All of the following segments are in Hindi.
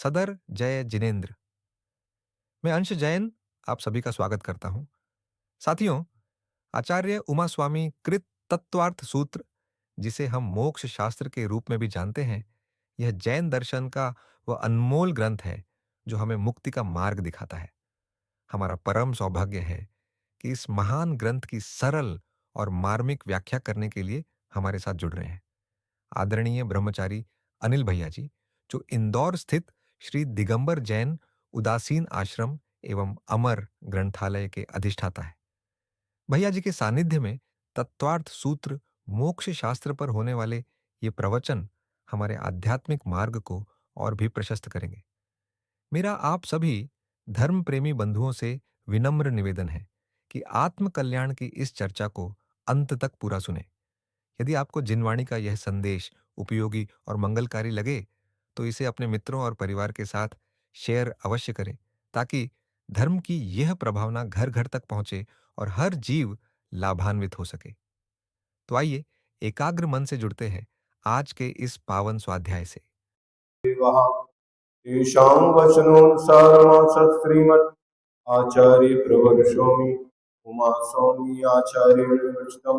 सदर जय जिनेन्द्र। मैं अंश जैन आप सभी का स्वागत करता हूं। साथियों, आचार्य उमा स्वामी कृत तत्वार्थ सूत्र, जिसे हम मोक्ष शास्त्र के रूप में भी जानते हैं, यह जैन दर्शन का वह अनमोल ग्रंथ है जो हमें मुक्ति का मार्ग दिखाता है। हमारा परम सौभाग्य है कि इस महान ग्रंथ की सरल और मार्मिक व्याख्या करने के लिए हमारे साथ जुड़ रहे हैं आदरणीय ब्रह्मचारी अनिल भैया जी, जो इंदौर स्थित श्री दिगंबर जैन उदासीन आश्रम एवं अमर ग्रंथालय के अधिष्ठाता है। भैया जी के सानिध्य में तत्वार्थ सूत्र मोक्ष शास्त्र पर होने वाले ये प्रवचन हमारे आध्यात्मिक मार्ग को और भी प्रशस्त करेंगे। मेरा आप सभी धर्म प्रेमी बंधुओं से विनम्र निवेदन है कि आत्म कल्याण की इस चर्चा को अंत तक पूरा सुने। यदि आपको जिनवाणी का यह संदेश उपयोगी और मंगलकारी लगे तो इसे अपने मित्रों और परिवार के साथ शेयर अवश्य करें, ताकि धर्म की यह प्रभावना घर घर तक पहुंचे और हर जीव लाभान्वित हो सके। तो आइए एकाग्र मन से जुड़ते हैं आज के इस पावन स्वाध्याय से। तेषां वचनोऽनुसारमासत् श्रीमद् आचार्य प्रवर्षोमि उमा स्वामी आचार्येण विरचितं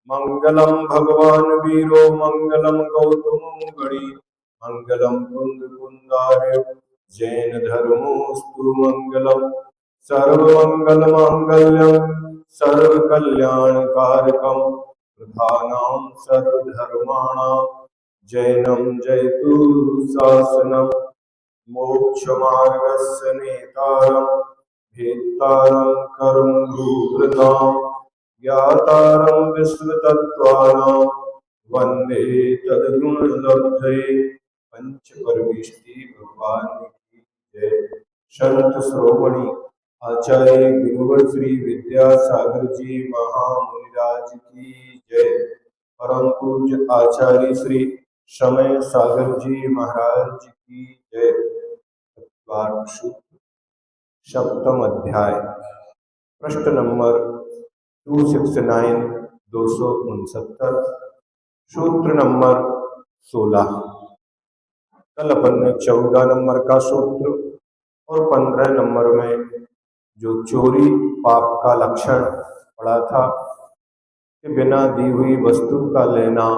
मङ्गलं भगवान् वीरो मङ्गलं गौतमो गणी मङ्गलं कुन्दकुन्दार्य जैन धर्मोऽस्तु मङ्गलं सर्वमङ्गलमाङ्गल्यं सर्वकल्याणकारकं प्रधानां सर्वधर्माणां जैनं जयतु शासनम् मोक्षमार्गस्य नेतारं भेत्तारं कर्मभूभृतां ज्ञातारं विश्वतत्त्वानां वन्दे तद्गुणलब्धये पंचपरमेष्टि भगवान की जय। संत श्रोमणी आचार्य गुरुवर श्री विद्यासागर जी महामुनिराज की जय। परम पूज्य आचार्य श्री समय सागर जी महाराज की जय। सप्तम अध्याय प्रश्न नंबर 269 269 सूत्र नंबर 16। कल अपन ने 14 नंबर का सूत्र और 15 नंबर में जो चोरी पाप का लक्षण पढ़ा था कि बिना दी हुई वस्तु का लेना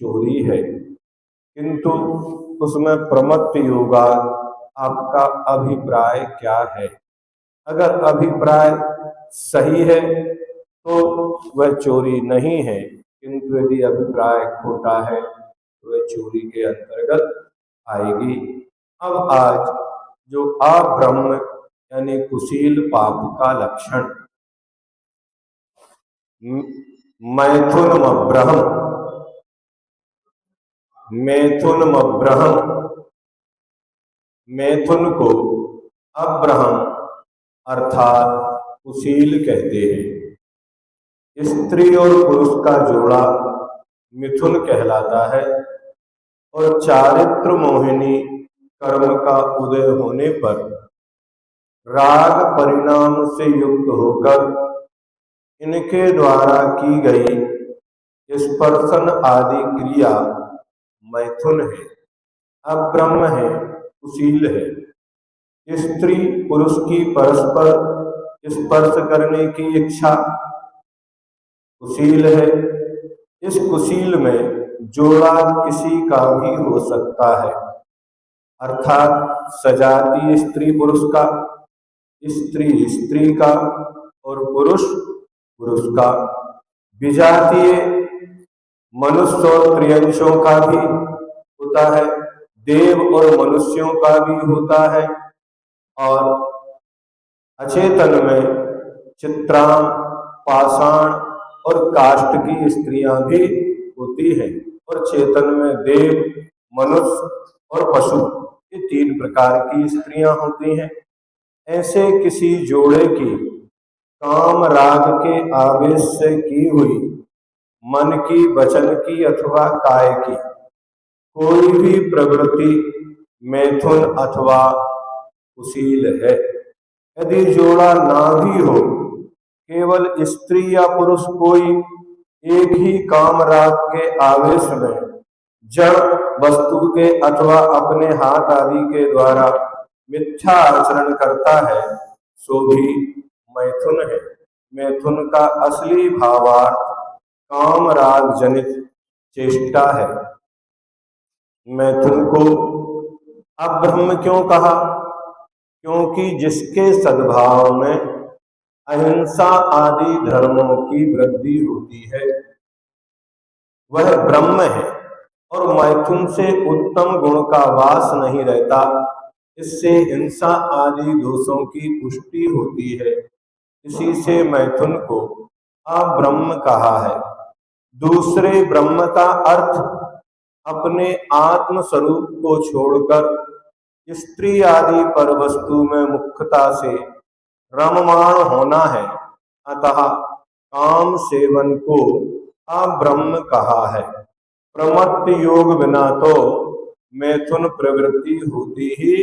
चोरी है, किंतु उसमें प्रमत्त योगा आपका अभिप्राय क्या है। अगर अभिप्राय सही है तो वह चोरी नहीं है, किंतु यदि अभिप्राय खोटा है तो वह चोरी के अंतर्गत आएगी। अब आज जो अब्रह्म यानी कुशील पाप का लक्षण मैथुनमब्रह्म मैथुन को अब्रह्म अर्थात कुशील कहते हैं। स्त्री और पुरुष का जोड़ा मिथुन कहलाता है और चारित्र मोहिनी कर्म का उदय होने पर राग परिणाम से युक्त होकर इनके द्वारा की गई स्पर्शन आदि क्रिया मैथुन है, अब्रह्म है, कुशील है। स्त्री पुरुष की परस्पर स्पर्श करने की इच्छा कुशील है। इस कुशील में जोड़ा किसी का भी हो सकता है, अर्थात सजातीय स्त्री पुरुष का, स्त्री स्त्री का और पुरुष पुरुष का। विजातीय मनुष्य और त्रियंशों का भी होता है, देव और मनुष्यों का भी होता है, और अचेतन में चित्रां, पाषाण और काष्ठ की स्त्रियां भी होती हैं, और चेतन में देव, मनुष्य और पशु, ये 3 प्रकार की स्त्रियां होती हैं। ऐसे किसी जोड़े की काम राग के आवेश से की हुई मन की, वचन की अथवा काय की कोई भी प्रवृत्ति मैथुन अथवा कुशील है। यदि जोड़ा ना भी हो, केवल स्त्री या पुरुष कोई एक ही काम राग के आवेश में जड़ वस्तु के अथवा अपने हाथ आदि के द्वारा मिथ्या आचरण करता है सो भी मैथुन है। मैथुन का असली भावार्थ काम राग जनित चेष्टा है। मैथुन को अब्रह्म क्यों कहा? क्योंकि जिसके सद्भाव में अहिंसा आदि धर्मों की वृद्धि होती है वह ब्रह्म है और मैथुन से उत्तम गुण का वास नहीं रहता। इससे हिंसा आदि दोषों की पुष्टि होती है। इसी से मैथुन को अब्रह्म कहा है। दूसरे ब्रह्म का अर्थ अपने आत्म स्वरूप को छोड़कर स्त्री आदि पर वस्तु में मुख्यता से रममाण होना है। अतः काम सेवन को अब्रह्म कहा है। प्रमत्त योग बिना तो मैथुन प्रवृत्ति होती ही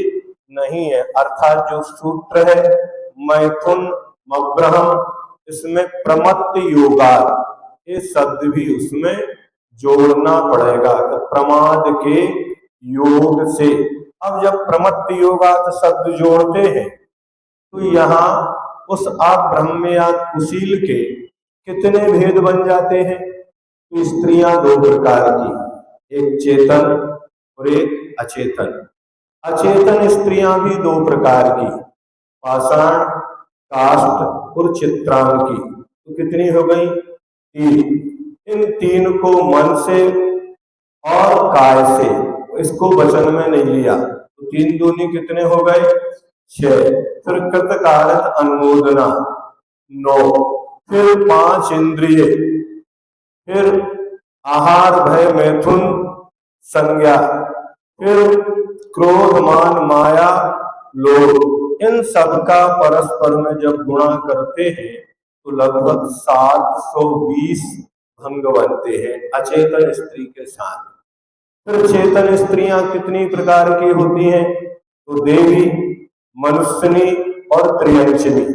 नहीं है। अर्थात जो सूत्र है मैथुन अब्रह्म, इसमें प्रमत्त योगा ये शब्द भी उसमें जोड़ना पड़ेगा तो प्रमाद के योग से। अब जब प्रमत्त योगात शब्द जोड़ते हैं तो यहाँ उस अब्रह्मयात कुशील के कितने भेद बन जाते हैं? तो स्त्रियां दो प्रकार की, एक चेतन और एक अचेतन। अचेतन स्त्रियां भी दो प्रकार की, पाषाण, काष्ठ और चित्रांगी। तो कितनी हो गई? तीन। इन तीन को मन से और काय से, इसको वचन में नहीं लिया तो तीन दूनी कितने हो गए? 6। फिर कृतकारक अनुमोदना 9। फिर 5 इंद्रिय, फिर आहार भय मैथुन संज्ञा, फिर क्रोध मान माया लोभ। इन सब का परस्पर में जब गुणा करते हैं तो लगभग 720 भंग बनते हैं अचेतन स्त्री के साथ। फिर चेतन स्त्रियां कितनी प्रकार की होती हैं? तो देवी, मनुष्यनी और त्रियंचनी,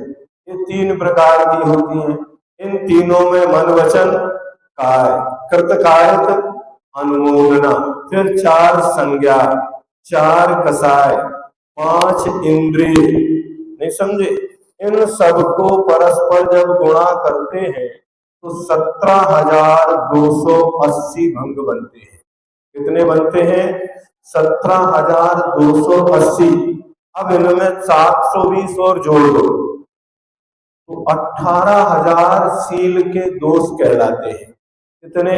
ये 3 प्रकार की होती हैं। इन तीनों में मन वचन काय, कृतकायक अनुमोदना, फिर 4 संज्ञा, 4 कसाय, 5 इंद्रिय। नहीं समझे? इन सबको परस्पर जब गुणा करते हैं तो 17,280 भंग बनते हैं। कितने बनते हैं? 17,280। अब इनमें 720 और जोड़ दो तो 18,000 सील के दोष कहलाते हैं। कितने?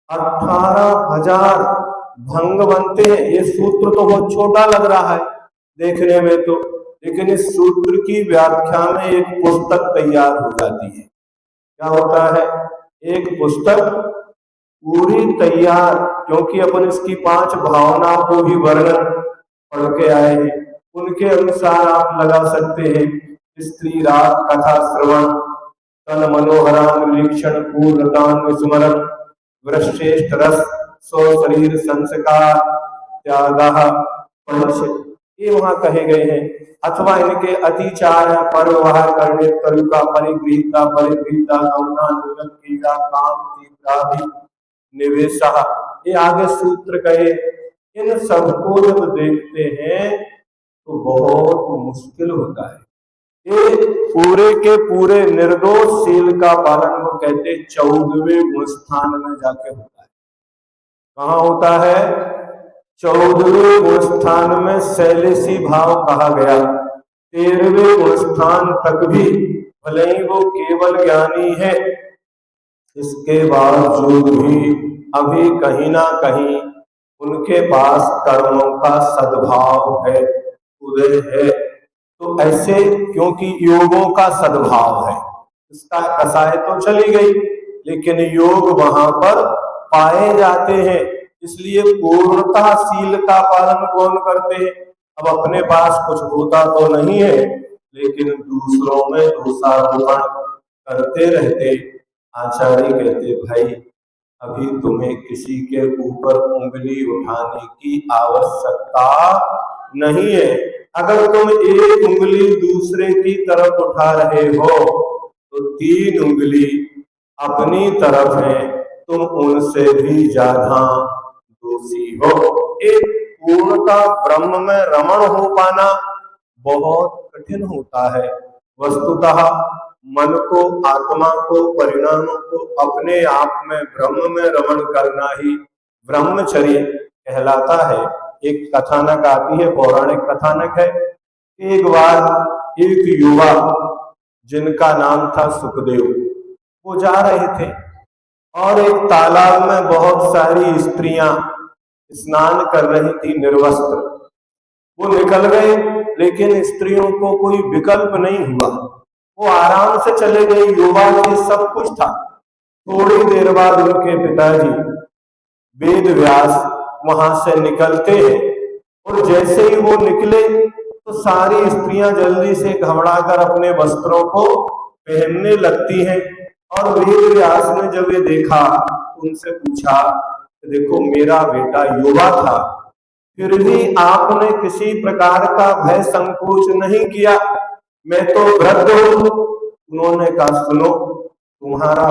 18,000 भंग बनते हैं। ये सूत्र तो बहुत छोटा लग रहा है देखने में तो, लेकिन इस सूत्र की व्याख्या में एक पुस्तक तैयार हो जाती है। क्या होता है? एक पुस्तक पूरी तैयार, क्योंकि अपन इसकी 5 भावनाओं को भी वर्णन पढ़ के आए हैं, उनके अनुसार आप लगा सकते हैं। स्त्री राग कथा श्रवण, तन मनोहरांग निरीक्षण, पूर्णतांग स्मरण, वृश्रेष्ठ रस, सौ शरीर संस्कार, त्यागः पंच, ये वहां कहे गए हैं। अथवा इनके अतिचार परवाह करने तरुका परिगृहीता परिगृहीता गौना निगम कीड़ा काम तीव्राधि निवेशा, ये आगे सूत्र कहे। इन सबको जब देखते हैं तो बहुत मुश्किल होता है। ये पूरे के पूरे निर्दोष शील का पालन वो कहते 14वें गुण स्थान में जाके होता है। कहाँ होता है? 14वें गुण स्थान में शैलेशी भाव कहा गया। 13वें गुण स्थान तक भी भले ही वो केवल ज्ञानी है, इसके बावजूद भी अभी कहीं ना कहीं उनके पास कर्मों का सद्भाव है, उदय है। तो ऐसे क्योंकि योगों का सद्भाव है, इसका कसाय तो चली गई लेकिन योग वहां पर पाए जाते हैं। इसलिए पूर्णता शील का पालन कौन करते हैं? अब अपने पास कुछ होता तो नहीं है लेकिन दूसरों में दोषारोपण करते रहते। आचार्य कहते भाई अभी तुम्हें किसी के ऊपर उंगली उठाने की आवश्यकता नहीं है। अगर तुम एक उंगली दूसरे की तरफ उठा रहे हो तो 3 उंगली अपनी तरफ है, तुम उनसे भी ज्यादा दोषी हो। एक पूर्णता ब्रह्म में रमण हो पाना बहुत कठिन होता है। वस्तुतः मन को, आत्मा को, परिणामों को अपने आप में ब्रह्म में रमण करना ही ब्रह्मचर्य कहलाता है। एक कथानक आती है, पौराणिक कथानक है। एक बार एक युवा जिनका नाम था सुखदेव, वो जा रहे थे और एक तालाब में बहुत सारी स्त्रियां स्नान कर रही थी निर्वस्त्र। वो निकल गए, लेकिन स्त्रियों को कोई विकल्प नहीं हुआ, वो आराम से चले गए। युवा के सब कुछ था। थोड़ी देर बाद उनके पिताजी वेद व्यास वहां से निकलते हैं, और जैसे ही वो निकले तो सारी स्त्रियां जल्दी से घबराकर अपने वस्त्रों को पहनने लगती हैं। और वेद व्यास ने जब ये देखा तो उनसे पूछा, देखो मेरा बेटा युवा था, फिर भी आपने किसी प्रकार का भय संकोच नहीं किया, मैं तो वृद्ध हूं। उन्होंने कहा, सुनो, तुम्हारा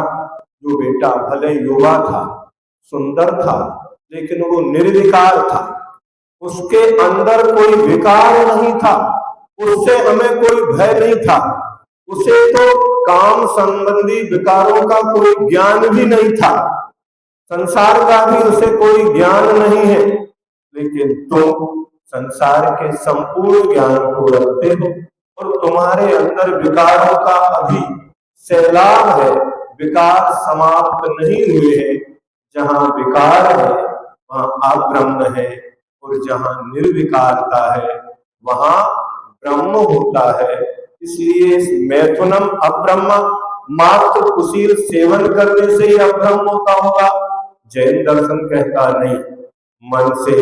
जो बेटा भले युवा था, सुंदर था, लेकिन वो निर्विकार था, उसके अंदर कोई विकार नहीं था, उससे हमें कोई भय नहीं था, उसे तो काम संबंधी विकारों का कोई ज्ञान भी नहीं था, संसार का भी उसे कोई ज्ञान नहीं है। लेकिन तुम संसार के संपूर्ण ज्ञान को रखते हो, और तुम्हारे अंदर विकारों का अभी सैलाब है, विकार समाप्त नहीं हुए हैं। जहां विकार है वहां अब्रह्म है, और जहां निर्विकारता है वहां ब्रह्म होता है। इसलिए इस मैथुनम अब्रह्म, मात्र कुशील सेवन करने से ही अब्रह्म होता होगा, जैन दर्शन कहता नहीं। मन से,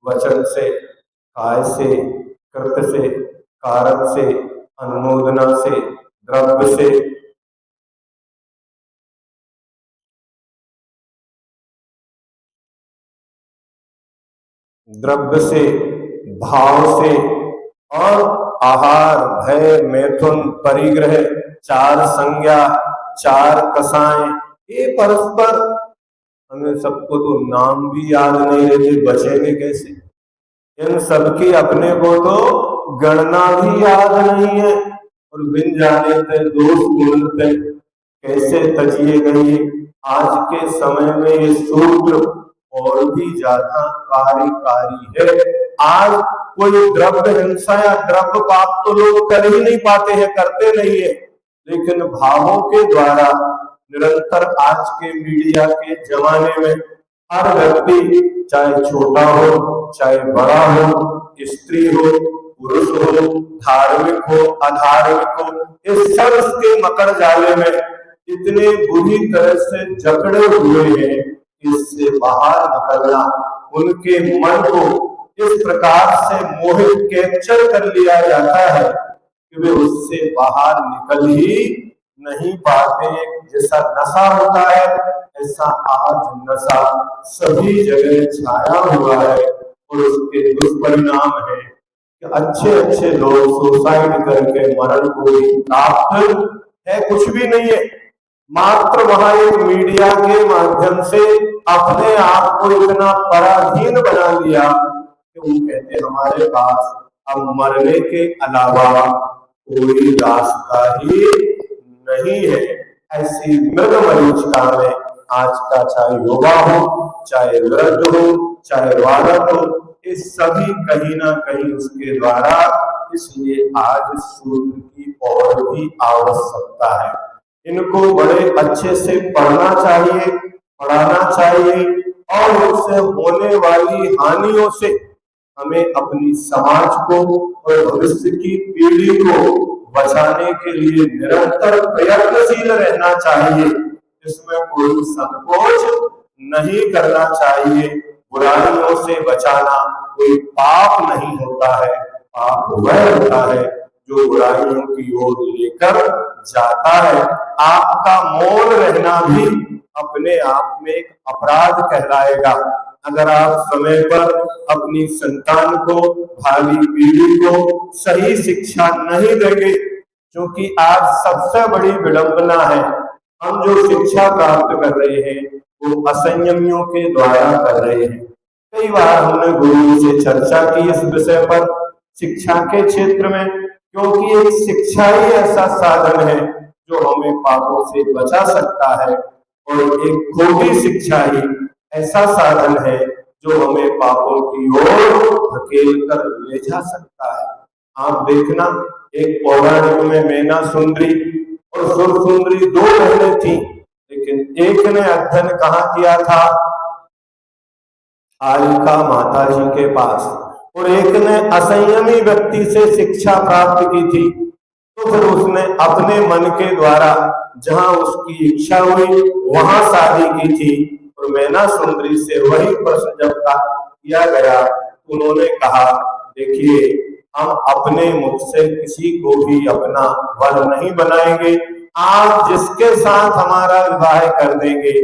वचन से, काय से, कृत से, कारक से, अनुमोदना से, द्रव्य से, भाव से, और आहार, भय, मैथुन, परिग्रह, चार संज्ञा, चार कसाएं, ये परस्पर, हमें सबको तो नाम भी याद नहीं रहते, बचेंगे कैसे? इन सबकी अपने को तो गणना भी याद नहीं है, और बिन जाने ते दोष गुण ते कैसे तजिए गई। आज के समय में ये सूत्र और भी ज्यादा कार्यकारी है। आज कोई द्रव्य हिंसा या द्रव्य पाप तो लोग कर ही नहीं पाते हैं, करते नहीं है, लेकिन भावों के द्वारा निरंतर आज के मीडिया के जमाने में हर व्यक्ति, चाहे छोटा हो चाहे बड़ा हो, स्त्री हो पुरुष हो, धार्मिक हो अधार्मिक हो, इस सब के मकर जाले में इतने बुरी तरह से जकड़े हुए हैं, इससे बाहर निकलना, उनके मन को इस प्रकार से मोहित कैप्चर कर लिया जाता है कि वे उससे बाहर निकल ही नहीं पाते। जैसा नशा होता है, ऐसा आज नशा सभी जगह छाया हुआ है, और उसके दुष्परिणाम है कि अच्छे अच्छे लोग सुसाइड करके मरण को ही प्राप्त है, कुछ भी नहीं है, मात्र वहां एक मीडिया के माध्यम से अपने आप को इतना पराधीन बना लिया कि वो कहते हमारे पास अब मरने के अलावा कोई रास्ता ही नहीं है। ऐसी मृग मरीचिका में आज का चाहे युवा हो, चाहे वृद्ध हो, चाहे बालक हो, ये सभी कहीं ना कहीं उसके द्वारा, इसलिए आज सूत्र की और भी आवश्यकता है। इनको बड़े अच्छे से पढ़ना चाहिए, पढ़ाना चाहिए, और उससे होने वाली हानियों से हमें अपनी समाज को और भविष्य की पीढ़ी को बचाने के लिए निरंतर प्रयत्नशील रहना चाहिए। इसमें कोई संकोच नहीं करना चाहिए। बुराइयों से बचाना कोई पाप नहीं होता है, पाप वह होता है जो बुराइयों की ओर लेकर जाता है। आपका मौन रहना भी अपने आप में एक अपराध कहलाएगा। अगर आप समय पर अपनी संतान को, भावी पीढ़ी को सही शिक्षा नहीं देंगे, क्योंकि आज सबसे बड़ी विडंबना है, हम जो शिक्षा प्राप्त कर रहे हैं वो असंयमियों के द्वारा कर रहे हैं। कई बार हमने गुरु से चर्चा की इस विषय पर शिक्षा के क्षेत्र में, क्योंकि एक शिक्षा ही ऐसा साधन है जो हमें पापों से बचा सकता है, और एक खोटी शिक्षा ही ऐसा साधन है जो हमें पापों की ओर धकेल कर ले जा सकता है। आप देखना, एक पौराणिक में मैना सुंदरी और सुर सुंदरी दो बहनें थी, लेकिन एक ने अध्ययन कहाँ किया था? आलिका माता जी के पास, और एक ने असंयमी व्यक्ति से शिक्षा प्राप्त की थी। तो फिर उसने अपने मन के द्वारा जहां उसकी इच्छा हुई वहां शादी की थी। और मैना सुंदरी से वही प्रश्न जब किया गया, उन्होंने कहा, देखिए, हम अपने मुख से किसी को भी अपना वर नहीं बनाएंगे, आप जिसके साथ हमारा विवाह कर देंगे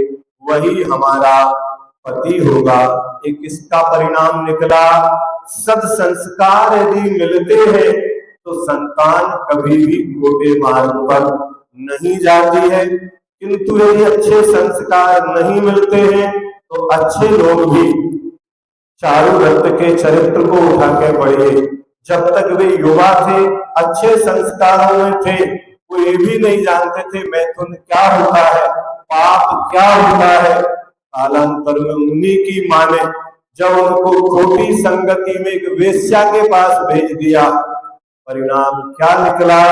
वही हमारा पति होगा। एक इसका परिणाम निकला, सत्संस्कार यदि मिलते हैं तो संतान कभी भी खोटे मार्ग पर नहीं जाती है, किंतु यदि अच्छे संस्कार नहीं मिलते हैं तो अच्छे लोग भी चारुदत्त के चरित्र को उठा के पढ़िए। जब तक वे युवा थे, अच्छे संस्कारों में थे, वो ये भी नहीं जानते थे मैथुन क्या होता है, पाप क्या होता है। कालांतर में उन्हीं की मां ने जब उनको खोटी संगति में एक वेश्या के पास भेज दिया, परिणाम क्या निकला?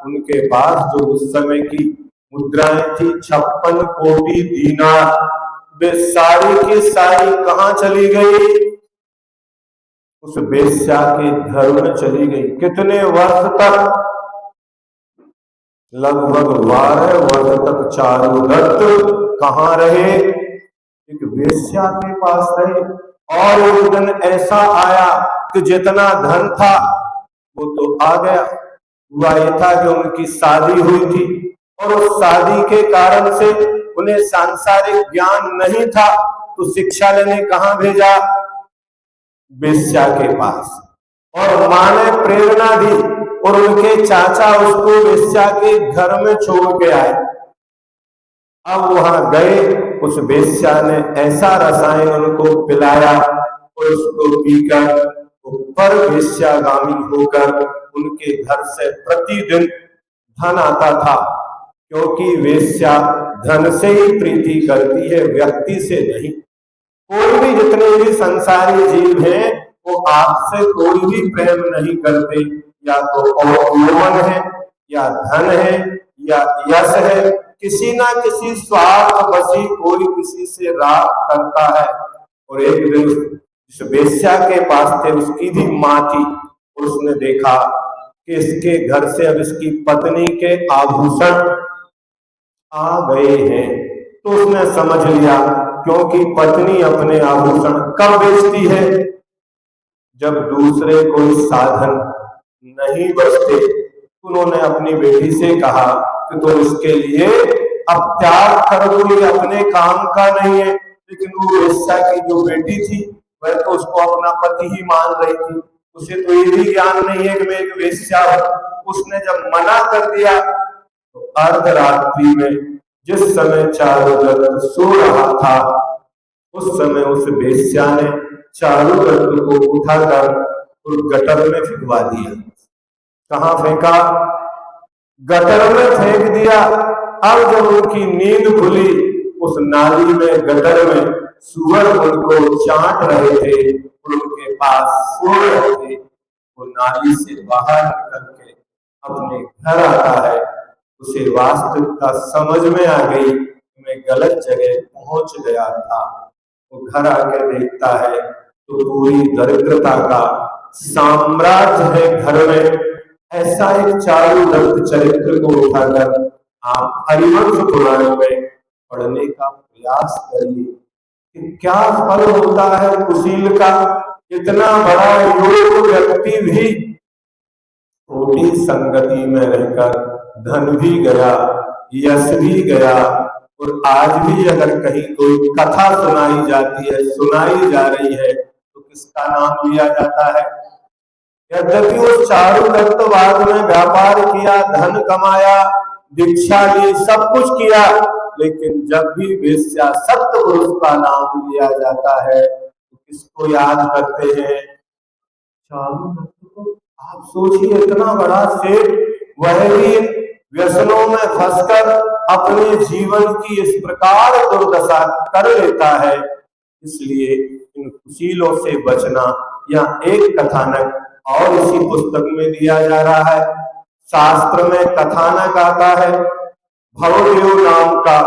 उनके पास जो उस समय की मुद्राएं थी 56 कोटि दीनार, वे सारी की सारी कहां चली गई? उस वेश्या के घर में चली गई। कितने वर्ष तक? लगभग 12 वर्ष तक चारुदत्त कहां रहे? एक वेश्या के पास रहे। और एक दिन ऐसा आया कि जितना धन था वो तो आ गया। हुआ ये था कि उनकी शादी हुई थी, और उस शादी के कारण से उन्हें सांसारिक ज्ञान नहीं था, तो शिक्षा लेने कहां भेजा? वेश्या के पास। और मां ने प्रेरणा दी और उनके चाचा उसको वेश्या के घर में छोड़ के आए। अब वहां गए, उस वेश्या ने ऐसा रसायन उनको पिलाया और उसको पीकर ऊपर वेश्यागामी होकर उनके घर से प्रतिदिन धन आता था, क्योंकि वेश्या धन से ही प्रीति करती है, व्यक्ति से नहीं। कोई भी, जितने भी संसारी जीव हैं, वो आपसे कोई भी प्रेम नहीं करते, या तो यौवन है, या धन है, या यश है, किसी ना किसी स्वार्थ बसी कोई किसी से राग करता है। और एक दिन जिस वेश्या के पास थे उसकी भी मां थी, उसने देखा कि इसके घर से अब इसकी पत्नी के आभूषण आ गए हैं, तो उसने समझ लिया, क्योंकि पत्नी अपने आभूषण कब बेचती है? जब दूसरे कोई साधन नहीं बचते। उन्होंने अपनी बेटी से कहा कि तुम इसके लिए अब त्याग कर दो, ये अपने काम का नहीं है। लेकिन वो वेश्या की जो बेटी थी वह तो उसको अपना पति ही मान रही थी, उसे तो ये भी ज्ञान नहीं है कि मैं एक वेश्या हूं। उसने जब मना कर दिया तो अर्धरात्रि में जिस समय चारुदत्त सो रहा था, उस समय उस वेश्या ने चारुदत्त को उठाकर उस गटर में फेंकवा दिया। कहां फेंका? गटर में फेंक दिया। अब जब उनकी नींद खुली, उस नाली में, गटर में सूअर उनको चाट रहे थे, उनके पास सो रहे थे। वो नाली से बाहर निकल के अपने घर आता है, उसे वास्तविकता समझ में आ गई, मैं गलत जगह पहुंच गया था। वो घर आकर देखता है तो पूरी दरिद्रता का साम्राज्य है घर में। ऐसा एक चारुदत्त चरित्र को उठाकर आप हरिवंश पुराण में पढ़ने का प्रयास करिए कि क्या फल होता है कुशील का। इतना बड़ा योग व्यक्ति भी खोटी संगति में रहकर धन भी गया, यश भी गया। और आज भी अगर कहीं कोई कथा सुनाई जाती है, सुनाई जा रही है, तो किसका नाम लिया जाता है? यद्यपि वो चारुदत्त बाद में व्यापार किया, धन कमाया, दीक्षा ली, सब कुछ किया, लेकिन जब भी वेश्या सत्पुरुष का नाम लिया जाता है तो इसको याद करते हैं। चालू तत्व को आप सोचिए, इतना बड़ा सेठ वह भी व्यसनों में फंसकर अपने जीवन की इस प्रकार दुर्दशा कर लेता है। इसलिए इन कुशीलों से बचना, यह एक कथानक और इसी पुस्तक में दिया जा रहा है। शास्त्र में कथानक आता है, भवदेव नाम का,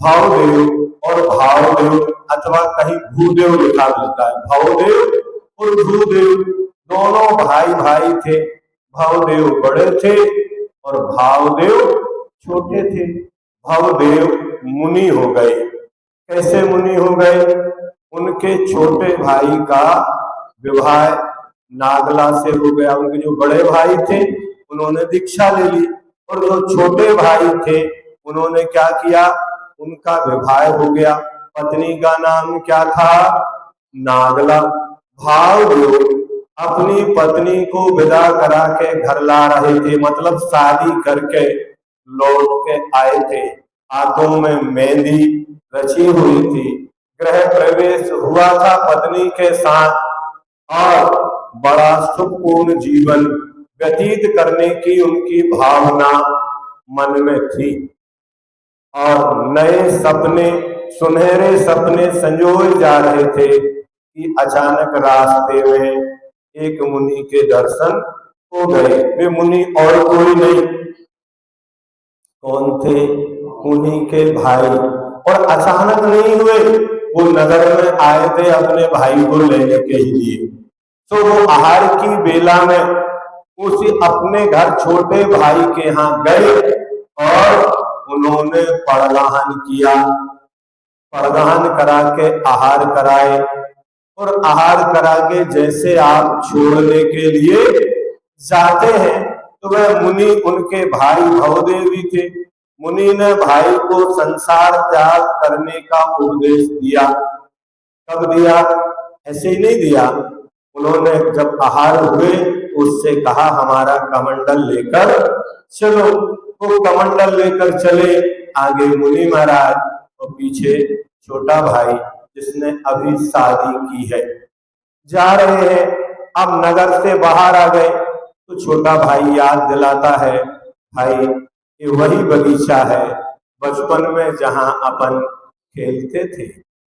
भावदेव और भावदेव, अथवा कहीं भूदेव लिखा मिलता है। भवदेव और भूदेव दोनों भाई भाई थे। भवदेव बड़े थे और भावदेव छोटे थे। भवदेव मुनि हो गए। कैसे मुनि हो गए? उनके छोटे भाई का विवाह नागला से हो गया। उनके जो बड़े भाई थे उन्होंने दीक्षा ले ली, और जो छोटे भाई थे उन्होंने क्या किया, उनका विवाह हो गया। पत्नी का नाम क्या था? नागला। भावदेव अपनी पत्नी को विदा करा के घर ला रहे थे, मतलब शादी करके लौट के आए थे। हाथों में मेहंदी रची हुई थी, गृह प्रवेश हुआ था पत्नी के साथ, और बड़ा सुखपूर्ण जीवन व्यतीत करने की उनकी भावना मन में थी। और नए सपने, सुनहरे सपने संजोए जा रहे थे कि अचानक रास्ते में एक मुनि के दर्शन हो गए। वे मुनि और कोई नहीं, कौन थे? मुनि के भाई। और अचानक नहीं हुए, वो नगर में आए थे अपने भाई को लेने के लिए। तो वो आहार की बेला में उसी अपने घर छोटे भाई के यहाँ गए और उन्होंने परदान किया। परदान करा के आहार कराए, और आहार करा के जैसे आप छोड़ने के लिए जाते हैं तो वह मुनि, उनके भाई भवदेव भी थे। मुनि ने भाई को संसार त्याग करने का उपदेश दिया। कब दिया? ऐसे ही नहीं दिया। उन्होंने जब आहार हुए तो उससे कहा हमारा कमंडल लेकर चलो। वो कमंडल लेकर चले, आगे मुनि महाराज और पीछे छोटा भाई जिसने अभी शादी की है। जा रहे हैं, अब नगर से बाहर आ गए तो छोटा भाई याद दिलाता है, भाई ये वही बगीचा है बचपन में जहां अपन खेलते थे,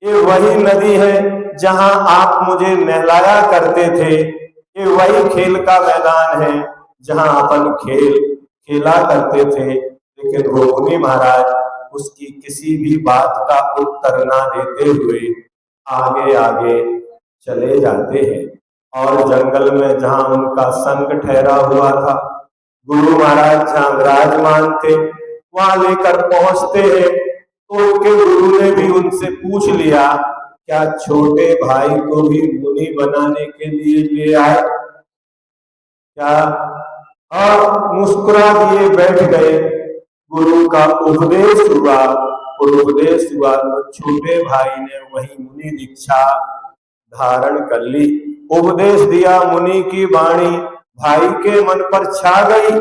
ये वही नदी है जहां आप मुझे नहलाया करते थे, ये वही खेल का मैदान है जहां अपन खेला करते थे। लेकिन वो मुनि महाराज उसकी किसी भी बात का उत्तर ना देते हुए आगे आगे चले जाते हैं। और जंगल में जहां उनका संग ठहरा हुआ था, गुरु महाराज जहां विराजमान थे, वहां लेकर पहुंचते हैं तो उनके गुरु ने भी उनसे पूछ लिया, क्या छोटे भाई को भी मुनि बनाने के लिए ले आए क्या? और मुस्कुरा दिए बैठ गए। गुरु का उपदेश हुआ, और उपदेश हुआ तो छोटे भाई ने वही मुनि दीक्षा धारण कर ली। उपदेश दिया, मुनि की वाणी भाई के मन पर छा गई।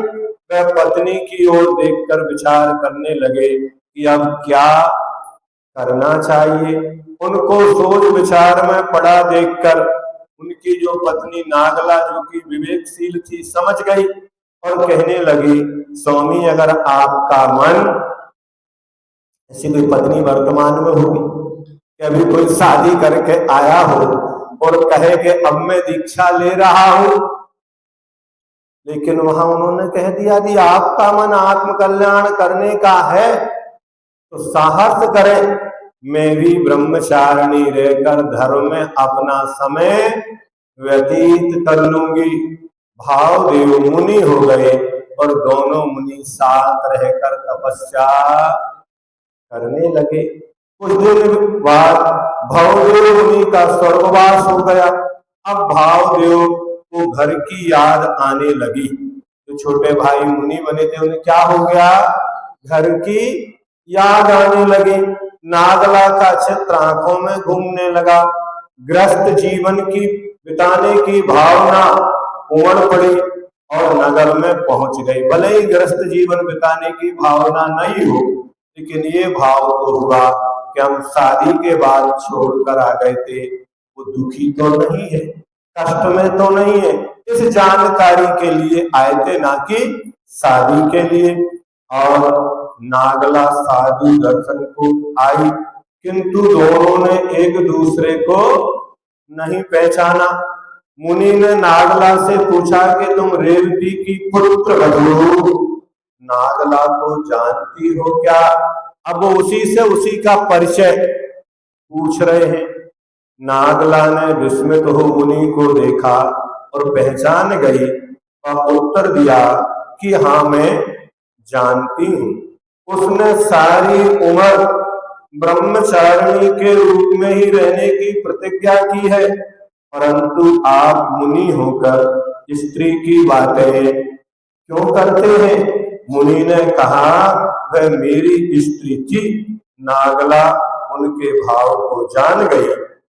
वह पत्नी की ओर देखकर विचार करने लगे कि अब क्या करना चाहिए। उनको सोच विचार में पड़ा देखकर उनकी जो पत्नी नागला, जो कि विवेकशील थी, समझ गई और कहने लगी, स्वामी अगर आपका मन, ऐसी कोई पत्नी वर्तमान में होगी कि अभी कोई शादी करके आया हो और कहे कि अब मैं दीक्षा ले रहा हूं, लेकिन वहां उन्होंने कह दिया कि आपका मन आत्म कल्याण करने का है तो साहस करें, मैं भी ब्रह्मचारिणी रहकर धर्म में अपना समय व्यतीत कर लूंगी। भावदेव मुनि हो गए और दोनों मुनि साथ रहकर तपस्या करने लगे। कुछ दिन बाद भावदेव मुनि का स्वर्गवास हो गया। अब भावदेव को घर की याद आने लगी। जो छोटे भाई मुनि बने थे उन्हें क्या हो गया? घर की याद आने लगी। नागला का चित्र आंखों में घूमने लगा। ग्रस्त जीवन की बिताने की भावना उमड़ पड़ी और नगर में पहुंच गई। भले ही ग्रस्त जीवन बिताने की भावना नहीं हो, लेकिन ये भाव तो हुआ कि हम शादी के बाद छोड़कर आ गए थे, वो दुखी तो नहीं है, कष्ट में तो नहीं है। इस जानकारी के लिए आए थे, ना कि शादी के लिए। और नागला साधु दर्शन को आई, किंतु दोनों ने एक दूसरे को नहीं पहचाना। मुनि ने नागला से पूछा कि तुम रेवती की पुत्र वधू नागला को जानती हो क्या? अब वो उसी से उसी का परिचय पूछ रहे हैं। नागला ने विस्मित हो मुनि को देखा और पहचान गई और उत्तर दिया कि हाँ, मैं जानती हूं। उसने सारी उम्र ब्रह्मचारिणी के रूप में ही रहने की प्रतिज्ञा की है, परंतु आप मुनि होकर स्त्री की बातें क्यों करते हैं? मुनि ने कहा, वह मेरी स्त्री थी। नागला उनके भाव को जान गई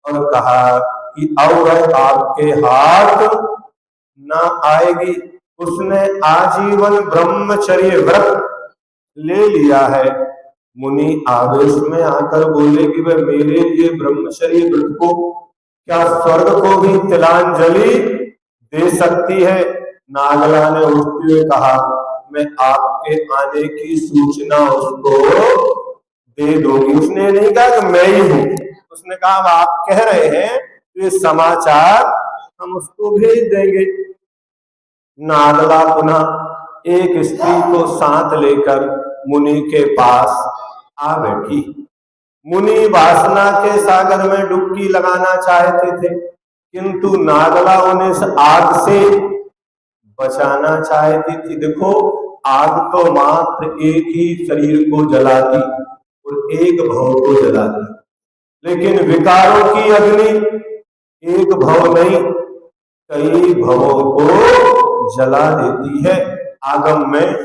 और कहा कि अब वह आपके हाथ न आएगी। उसने आजीवन ब्रह्मचर्य व्रत ले लिया है। मुनि आवेश में आकर बोले कि वह मेरे लिए ब्रह्मचर्य व्रत को क्या स्वर्ग को भी तिलांजलि दे सकती है? नागला ने उठते हुए कहा, मैं आपके आने की सूचना उसको दे दूंगी। उसने नहीं कहा कि मैं ही हूं, उसने कहा अब आप कह रहे हैं तो ये समाचार हम उसको भेज देंगे। नागला पुनः एक स्त्री को साथ लेकर मुनि के पास आ बैठी। मुनि वासना के सागर में डुबकी लगाना चाहते थे, किंतु नागला उन्हें इस आग से बचाना चाहती थी। देखो, आग तो मात्र एक ही शरीर को जलाती और एक भव को जलाती, लेकिन विकारों की अग्नि एक भव नहीं, कई भवों को जला देती है। आगम में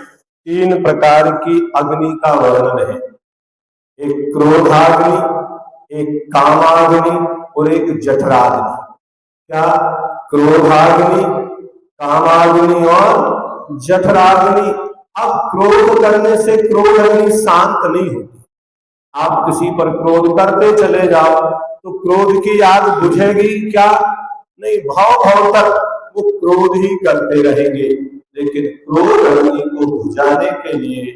3 प्रकार की अग्नि का वर्णन है, एक क्रोधाग्नि, एक कामाग्नि और एक जठराग्नि। क्या? क्रोधाग्नि, कामाग्नि और जठराग्नि। अब क्रोध करने से क्रोध अग्नि शांत नहीं होती। आप किसी पर क्रोध करते चले जाओ तो क्रोध की आग बुझेगी क्या? नहीं, भाव भाव तक वो क्रोध ही करते रहेंगे। लेकिन क्रोध अग्नि को बुझाने के लिए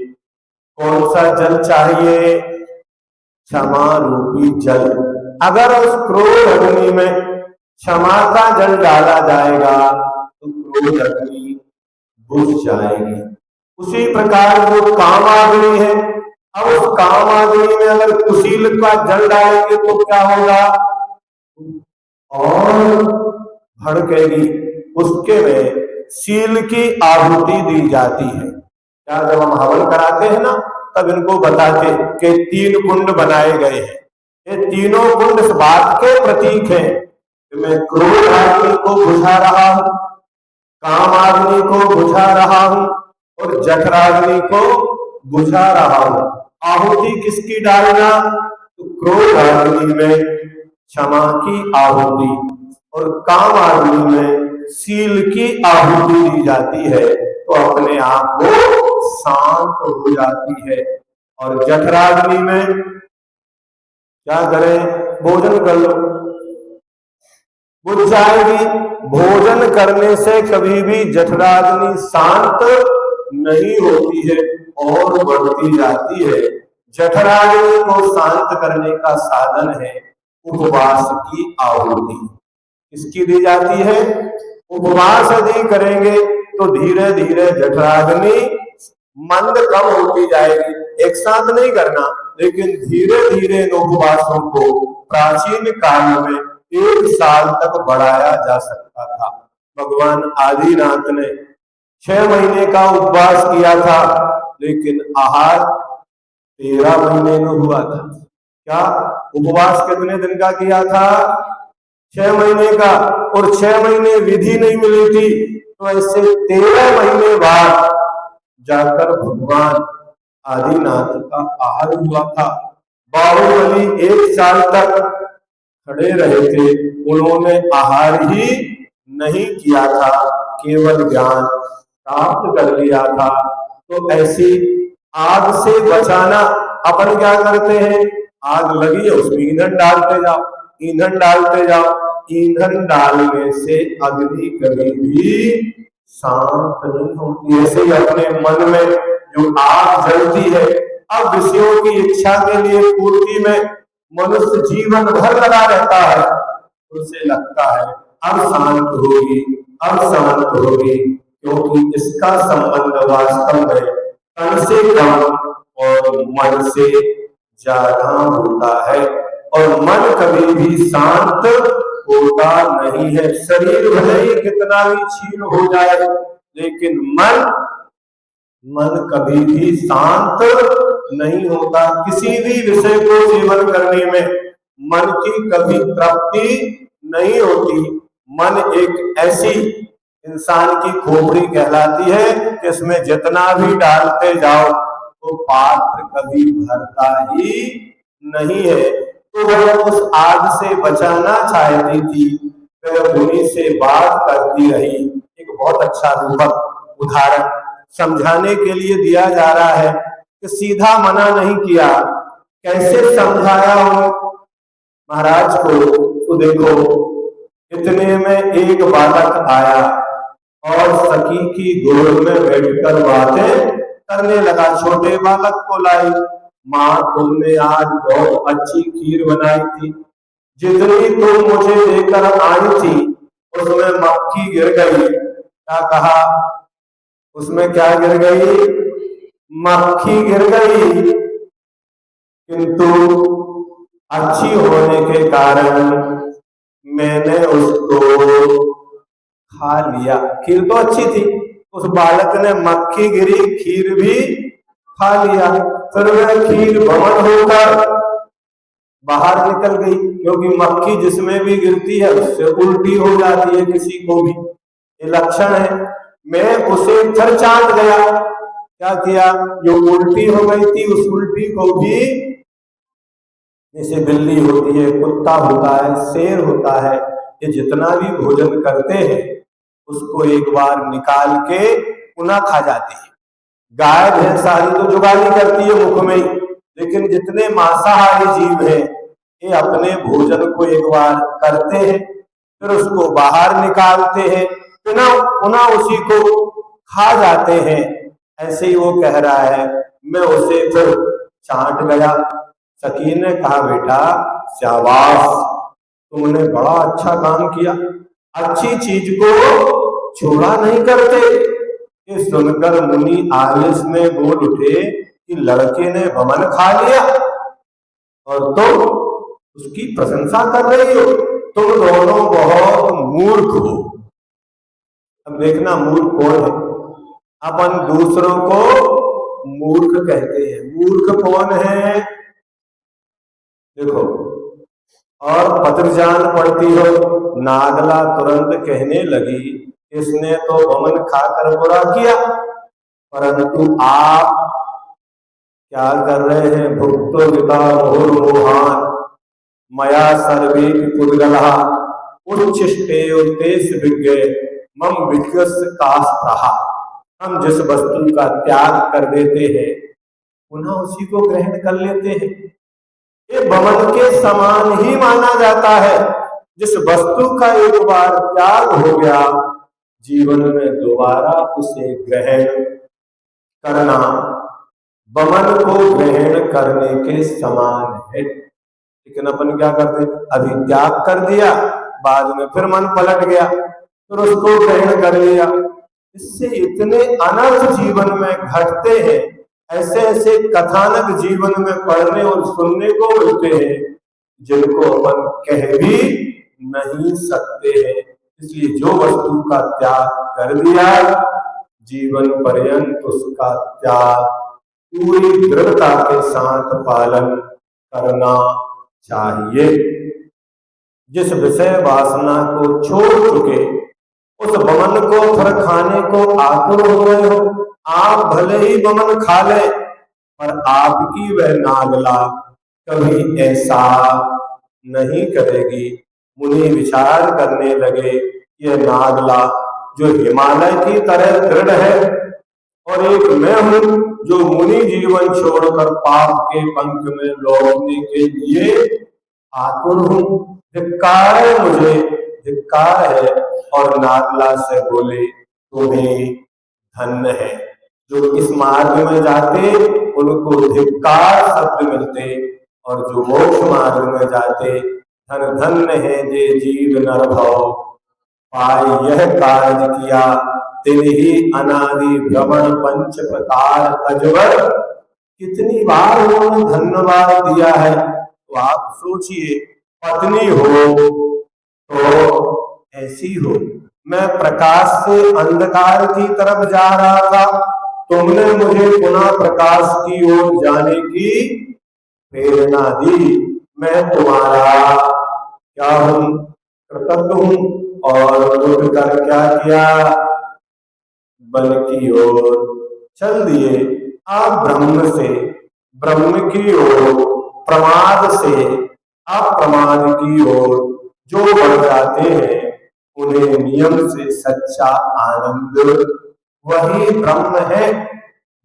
कौन सा जल चाहिए? क्षमा रूपी जल। अगर उस क्रोध अग्नि में क्षमा का जल डाला जाएगा तो क्रोध अग्नि बुझ जाएगी। उसी प्रकार जो कामाग्नि है, अब उस कामाग्नि में अगर कुशील का जल डालेंगे तो क्या होगा? और भड़केगी। उसके में शील की आहुति दी जाती है। क्या? जब हम हवन कराते हैं ना, तब इनको बताते कि 3 कुंड बनाए गए हैं। ये तीनों कुंड इस बात के प्रतीक हैं कि मैं क्रोध अग्नि को बुझा रहा हूं, काम अग्नि को बुझा रहा हूं और जठराग्नि को बुझा रहा हूं। आहुति किसकी डालना? तो क्रोध अग्नि में क्षमा की आहुति और काम अग्नि में शील की आहुति दी जाती है, तो अपने आप को शांत हो जाती है। और जठराग्नि में क्या करें? भोजन कर लो, बुझ जाएगी। भोजन करने से कभी भी जठराग्नि शांत नहीं होती है और बढ़ती जाती है। जठराग्नि को शांत करने का साधन है उपवास की आहुति। किसकी दी जाती है? उपवास यदि करेंगे तो धीरे धीरे जठराग्नि मंद कम होती जाएगी। एक साथ नहीं करना, लेकिन धीरे धीरे इन उपवासों को प्राचीन काल में 1 साल तक बढ़ाया जा सकता था। भगवान आदिनाथ ने 6 महीने का उपवास किया था, लेकिन आहार 13 महीने में हुआ था। क्या? उपवास कितने दिन का किया था? 6 महीने का। और 6 महीने विधि नहीं मिली थी, तो ऐसे 13 महीने बाद जाकर भगवान आदिनाथ का आहार हुआ था। बाहुबली 1 साल तक खड़े रहे थे, उन्होंने आहार ही नहीं किया था, केवल ज्ञान प्राप्त कर लिया था। तो ऐसी आग से बचाना, अपन क्या करते हैं? आग लगी है, उसमें ईंधन डालते जाओ, ईंधन डालते जाओ, ईंधन डालने से अग्नि कभी भी शांत नहीं होती। ऐसे ही अपने मन में जो आग जलती है, अब विषयों की इच्छा के लिए पूर्ति में मनुष्य जीवन भर लगा रहता है, उसे लगता है अब शांत होगी, अब शांत होगी, क्योंकि इसका संबंध वास्तव में तन से कम और मन से ज्यादा होता है। और मन कभी भी शांत होता नहीं है। शरीर भले ही कितना भी क्षीण हो जाए, लेकिन मन कभी भी शांत नहीं होता। किसी भी विषय को सेवन करने में मन की कभी तृप्ति नहीं होती। मन एक ऐसी इंसान की खोपड़ी कहलाती है कि इसमें जितना भी डालते जाओ तो पात्र कभी भरता ही नहीं है। तो वह उस आग से बचाना चाहती थी, वह मुनि से बात करती रही। एक बहुत अच्छा रूपक उदाहरण समझाने के लिए दिया जा रहा है कि सीधा मना नहीं किया, कैसे समझाया उन महाराज को। तो देखो, इतने में एक बालक आया और सखी की गोद में बैठकर बातें करने लगा। छोटे बालक को लाई, माँ तुमने आज बहुत अच्छी खीर बनाई थी, जितनी तुम मुझे लेकर आई थी उसमें मक्खी गिर गई। क्या कहा? उसमें क्या गिर गई? मक्खी गिर गई। किंतु अच्छी होने के कारण मैंने उसको खा लिया। खीर तो अच्छी थी, उस बालक ने मक्खी गिरी खीर भी खा लिया। फिर वह खीर भवन होकर बाहर निकल गई, क्योंकि मक्खी जिसमें भी गिरती है उससे उल्टी हो जाती है, किसी को भी ये लक्षण है। मैं उसे फिर चाट गया। क्या किया? जो उल्टी हो गई थी उस उल्टी को भी, जैसे बिल्ली होती है, कुत्ता होता है, शेर होता है, ये जितना भी भोजन करते हैं उसको एक बार निकाल के पुनः खा जाते हैं। गाय भैंस सारी तो जुगाली करती है मुख में ही, लेकिन जितने मांसाहारी जीव हैं ये अपने भोजन को एक बार करते हैं, फिर उसको बाहर निकालते हैं, पुनः उसी को खा जाते हैं। ऐसे ही वो कह रहा है, मैं उसे फिर चाट गया। सखी ने कहा, बेटा शाबाश, तुमने बड़ा अच्छा काम किया, अच्छी चीज को छोड़ा नहीं करते। ये सुनकर मुनि आवेश में बोल उठे कि लड़के ने वमन खा लिया और तुम उसकी प्रशंसा कर रही हो, तुम दोनों बहुत मूर्ख हो। अब देखना मूर्ख कौन है? अपन दूसरों को मूर्ख कहते हैं। मूर्ख कौन है? देखो, और पत्रजान पढ़ती हो, नागला तुरंत कहने लगी, इसने तो वमन खाकर बुरा किया, परंतु आप क्या कर रहे हैं? भुक्तो गीता मोहान मया सर्वे पुद्गला उच्चिष्टे उद्देश विज्ञ मम विज्ञस कास्त्रहा। हम जिस वस्तु का त्याग कर देते हैं पुनः उसी को ग्रहण कर लेते हैं। ये वमन के समान ही माना जाता है। जिस वस्तु का एक बार त्याग हो गया, जीवन में दोबारा उसे ग्रहण करना वमन को ग्रहण करने के समान है। लेकिन अपन क्या करते? अभी त्याग कर दिया, बाद में फिर मन पलट गया, फिर उसको ग्रहण कर लिया। इससे इतने अनर्थ जीवन में घटते हैं, ऐसे ऐसे कथानक जीवन में पढ़ने और सुनने को मिलते हैं जिनको अपन कह भी नहीं सकते हैं। इसलिए जो वस्तु का त्याग कर दिया, जीवन पर्यंत उसका त्याग पूरी दृढ़ता के साथ पालन करना चाहिए। जिस विषय वासना को छोड़ चुके, उस वमन को फिर खाने को आतुर हो गए हो। आप भले ही वमन खा ले, पर आपकी वह नागला कभी ऐसा नहीं करेगी। मुनि विचार करने लगे, यह नागला जो हिमालय की तरह दृढ़ है, और एक मैं हूं जो मुनि जीवन छोड़कर पाप के पंख में लौटने के लिए आतुर हूं, धिक्कार है मुझे, धिक्कार है। और नागला से बोले तुम्हें धन्य है। जो इस मार्ग में जाते उनको धिक्कार शब्द मिलते, और जो मोक्ष मार्ग में जाते धन धन्य है जे जीव नर भव, पाय यह कार्य किया तिन ही अनादि भ्रमण पंच प्रकार तजवर। कितनी बार उन्होंने धन्यवाद दिया है। तो आप सोचिए, पत्नी हो तो ऐसी हो, मैं प्रकाश से अंधकार की तरफ जा रहा था, तुमने मुझे पुनः प्रकाश की ओर जाने की प्रेरणा दी। मैं तुम्हारा क्या हूं, कृतज्ञ हूं। और उठकर क्या किया, बल की ओर चल दिए। आप ब्रह्म से ब्रह्म की ओर, प्रमाद से अप्रमाद की ओर जो बढ़ जाते हैं उन्हें नियम से सच्चा आनंद, वही ब्रह्म है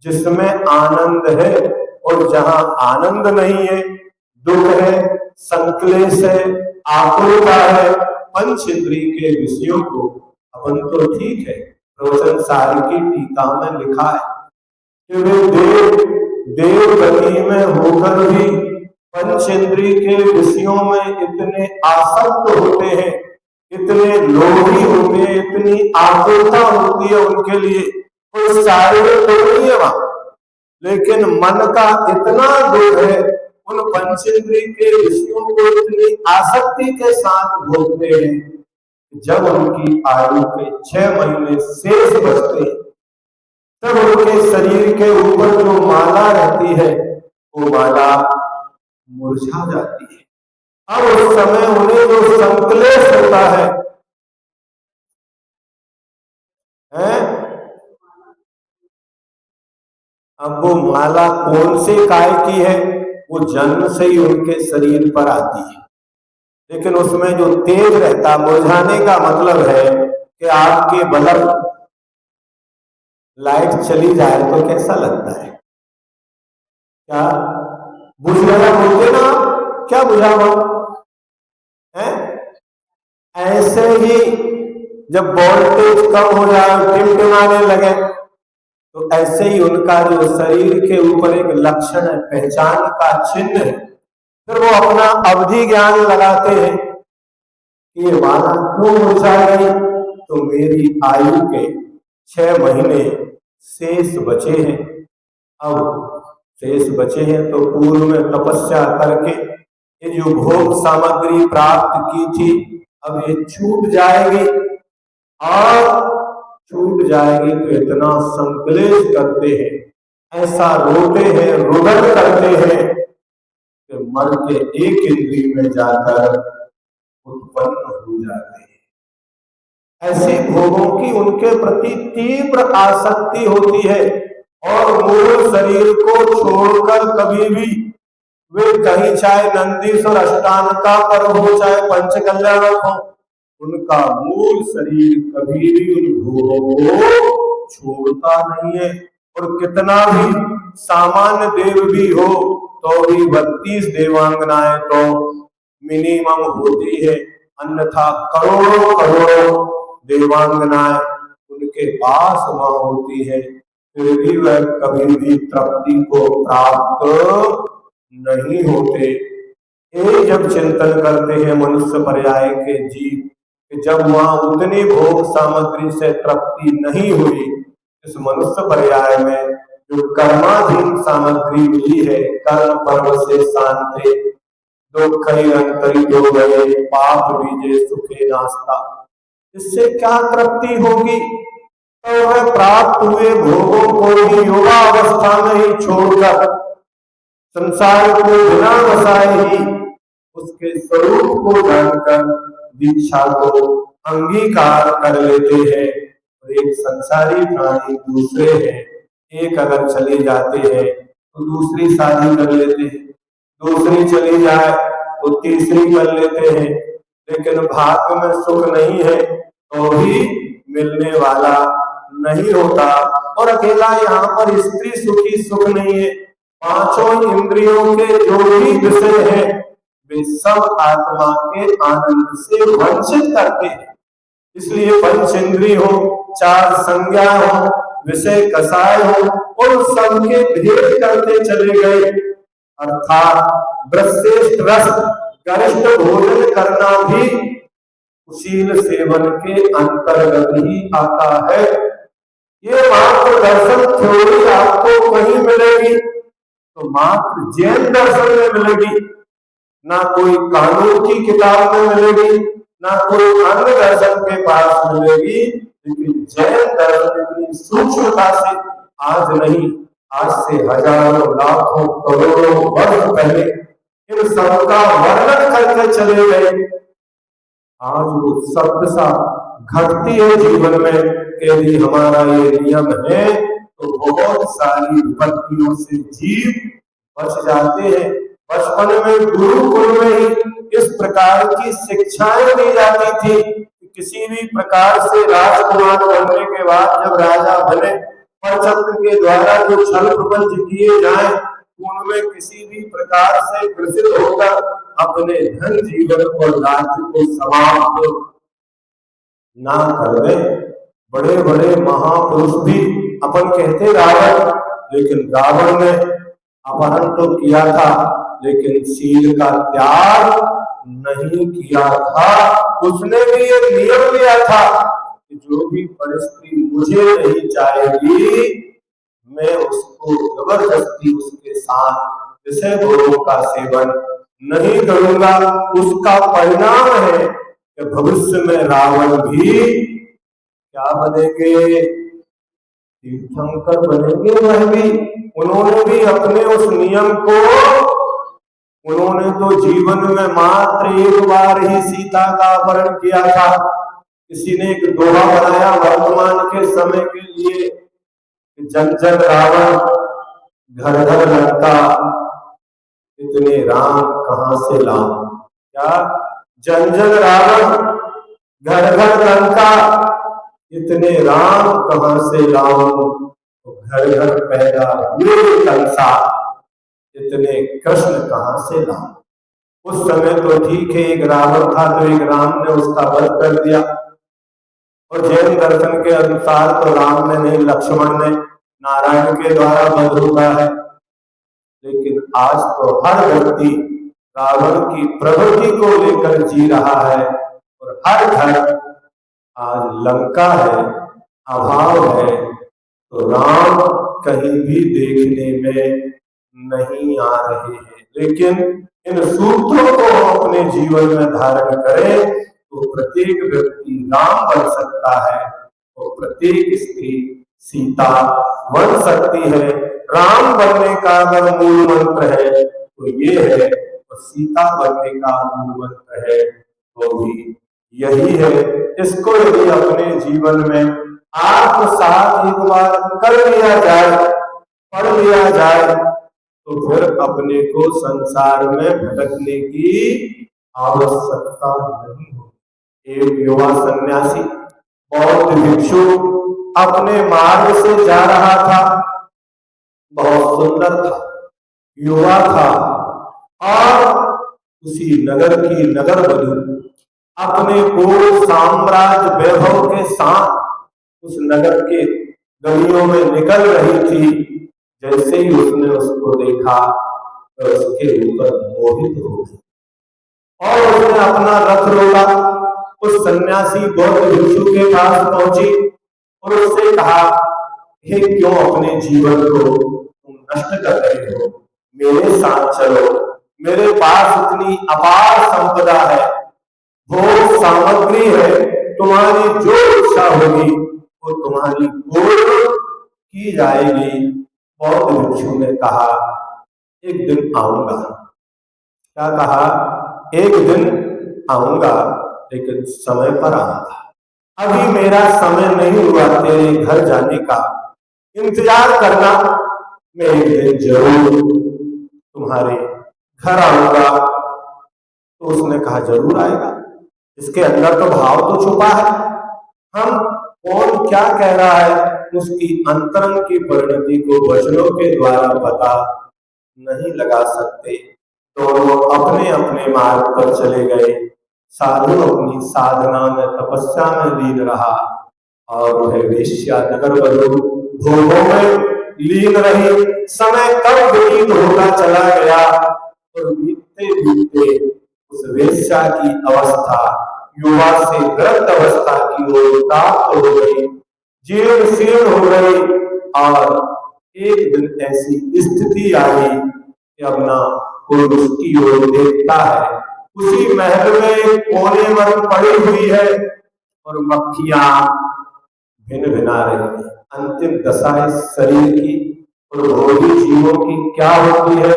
जिसमें आनंद है। और जहां आनंद नहीं है, दुख है, संक्लेश है, आकुलता है पंच इंद्रिय के विषयों को। अपन तो ठीक है, प्रवचन सार की टीका में लिखा है कि वे देव गति में होकर भी पंचेंद्रिय के विषयों में इतने आसक्त होते हैं, इतने लोभी होते हैं, इतनी आकुलता होती है उनके लिए। कोई शारीरिक दुख नहीं है वहां, लेकिन मन का इतना दुख है, उन पंचेंद्रिय के विषयों को इतनी आसक्ति के साथ भोगते हैं। जब उनकी आयु के 6 महीने शेष बचते हैं, तब उनके शरीर के ऊपर जो माला रहती है वो माला मुरझा जाती है। अब उस समय उन्हें जो संक्लेश होता है, अब वो माला कौन से काय की है, वो जन्म से ही उनके शरीर पर आती है। लेकिन उसमें जो तेज रहता, मुरझाने का मतलब है कि आपके बल्ब लाइट चली जाए तो कैसा लगता है, क्या बुझ गया बोलते ना, क्या बुझा हुआ है। ऐसे ही जब वोल्टेज कम हो जाए, टिमटिमाने लगे, तो ऐसे ही उनका जो शरीर के ऊपर एक लक्षण है, पहचान का चिन्ह है। फिर वो अपना अवधि ज्ञान लगाते हैं कि ये माला क्यों मुरझा गई, तो मेरी आयु के 6 महीने शेष बचे हैं। अब शेष बचे हैं तो पूर्व में तपस्या करके ये जो भोग सामग्री प्राप्त की थी, अब ये छूट जाएगी। और छूट जाएगी तो इतना संकलेश करते हैं, ऐसा रोते हैं, रुदन करते हैं कि मन के एक इंद्रिय में जाकर उत्पन्न हो जाते हैं। ऐसे भोगों की उनके प्रति तीव्र आसक्ति होती है, और मूल शरीर को छोड़कर कभी भी वे कहीं, चाहे नंदीश्वर अष्टांग का पर्व हो, चाहे पंचकल्याणक हो, उनका मूल शरीर कभी भी उन भोगों को छोड़ता नहीं है। और कितना भी सामान्य देव भी हो तो भी 32 देवांगनाएं तो मिनिमम होती है, अन्यथा करोड़ों करोड़ों देवांगनाएं उनके पास वहां होती है, फिर भी वह कभी भी तृप्ति को प्राप्त नहीं होते। ये जब चिंतन करते हैं मनुष्य पर्याय के जीव, जब वहां उतनी भोग सामग्री से तृप्ति नहीं हुई, इस मनुष्य पर्याय में जो कर्माधीन सामग्री मिली है, कर्म पर्व से शांति दुख अंतरित हो गए, पाप बीजे सुखे नास्ता, इससे क्या तृप्ति होगी। तो वह प्राप्त हुए भोगों को भी योगावस्था में ही छोड़कर संसार को बिना बसाए ही उसके स्वरूप को जानकर दीक्षा को अंगीकार कर लेते हैं। और एक संसारी प्राणी दूसरे हैं, एक अगर चले जाते हैं तो दूसरी शादी कर लेते हैं, दूसरी चली जाए तो तीसरी कर लेते हैं। लेकिन भाग्य में सुख नहीं है तो भी मिलने वाला नहीं होता। और अकेला यहाँ पर स्त्री सुखी सुख नहीं है, 5 इंद्रियों के जो भी विषय है वे सब आत्मा के आनंद से वंचित करते हैं। इसलिए पंचेंद्रिय हो, चार संज्ञा हो, विषय कसाय हो, उन सबके भेद करते चले गए। अर्थात ब्रह्मश्रेष्ठ रस गरिष्ठ भोजन करना भी कुशील सेवन के अंतर्गत ही आता है। ये मात्र दर्शन थ्योरी आपको कहीं मिलेगी तो मात्र जैन दर्शन में मिलेगी, ना कोई कानून की किताब में मिलेगी, ना कोई अन्य दर्शन के पास मिलेगी। लेकिन जैन दर्शन इतनी सूक्ष्मता से आज नहीं, आज से हजारों लाखों करोड़ों वर्ष पहले इन सबका वर्णन करके चले गए। आज वो शब्द सा घटती है जीवन में कि यदि हमारा ये नियम है तो बहुत सारी विपत्तियों से जीव बच जाते हैं। बचपन में गुरुकुल में ही इस प्रकार की शिक्षाएं दी जाती थी कि किसी भी प्रकार से राजकुमार बनने के बाद जब राजा बने, परचक्र के द्वारा जो छल प्रपंच किए जाए उनमें किसी भी प्रकार से ग्रसित होकर अपने धन जीवन और राज्य को समाप्त ना कर दे। बड़े बड़े महापुरुष भी अपन कहते रावण, लेकिन रावण ने अपहरण तो किया था लेकिन शील का त्याग नहीं किया था। उसने भी ये नियम लिया था कि जो भी परिस्थिति मुझे नहीं चाहेगी मैं उसको जबरदस्ती उसके साथ विषय भोगों का सेवन नहीं करूंगा। उसका परिणाम है कि भविष्य में रावण भी क्या बनेंगे, तीर्थंकर बनेंगे। वह भी, उन्होंने भी अपने उस नियम को, उन्होंने तो जीवन में मात्र एक बार ही सीता का अपहरण किया था। किसी ने एक दोहा बनाया वर्तमान के समय के लिए, जन जन रावण घर घर लंका, इतने राम कहां से लाऊं। क्या जन जन रावण घर घर लंका, इतने राम कहां से लाऊं। घर घर पैदा हुए कंसा, इतने कृष्ण कहां से लाऊं। उस समय तो ठीक है, एक रावण था तो एक राम ने उसका वध कर दिया, और जैन दर्शन के अनुसार तो राम ने नहीं, लक्ष्मण ने, नारायण के द्वारा वध हुआ है। लेकिन आज तो हर व्यक्ति रावण की प्रवृत्ति को लेकर जी रहा है, और हर घर आज लंका है, अभाव है, तो राम कहीं भी देखने में नहीं आ रहे हैं। लेकिन इन सूत्रों को हम अपने जीवन में धारण करें तो प्रत्येक व्यक्ति राम बन सकता है, और प्रत्येक स्त्री सीता बन सकती है। राम बनने का अगर मूल मंत्र है तो ये है, और सीता बनने का मूल मंत्र है तो भी यही है। इसको यदि अपने जीवन में आत्मसात एक बार कर लिया जाए, पढ़ लिया जाए, तो फिर अपने को संसार में भटकने की आवश्यकता नहीं होगी। एक युवा सन्यासी बौद्ध भिक्षु अपने मार्ग से जा रहा था, बहुत सुंदर था, युवा था, और उसी नगर की नगर वधु अपने पूर्ण साम्राज्य वैभव के साथ उस नगर के गलियों में निकल रही थी। जैसे ही उसने उसको देखा तो उसके ऊपर मोहित हो गई, और उसने अपना रथ रोका। उस सन्यासी बौद्ध भिक्षु के पास पहुंची और उससे कहा, हे क्यों अपने जीवन को तुम नष्ट कर रहे हो, मेरे साथ चलो, मेरे पास इतनी अपार संपदा है, भोग सामग्री है, तुम्हारी जो इच्छा होगी वो तुम्हारी पूर्ण की जाएगी। बौद्ध भिक्षु ने कहा, एक दिन आऊंगा। क्या कहा? एक दिन आऊंगा, लेकिन समय पर आऊंगा। अभी मेरा समय नहीं हुआ तेरे घर जाने का, इंतजार करना, मैं एक दिन जरूर तुम्हारे घर आऊंगा। तो उसने कहा, जरूर आएगा। इसके अंदर तो भाव तो छुपा है, हम कौन क्या कह रहा है उसकी अंतरंग की परिणति को वचनों के द्वारा पता नहीं लगा सकते। दोनों अपने अपने मार्ग पर चले गए। साधु अपनी साधना में तपस्या में लीन रहा और वह वेश्या नगर बधू भोगों में लीन रही। समय कब व्यतीत होता चला गया और बीतते बीतते उस वेश्या की अवस्था युवा से वृद्ध अवस्था की ओर प्राप्त हो गई, जीर्ण शीर्ण हो गई। और एक दिन ऐसी स्थिति आई कि अब ना कोई उसकी ओर देखता है। उसी महल में एक कोने पर पड़ी हुई है और मक्खियां भिन भिना रही है। अंतिम दशा इस शरीर की और भोगी जीवों की क्या होती है,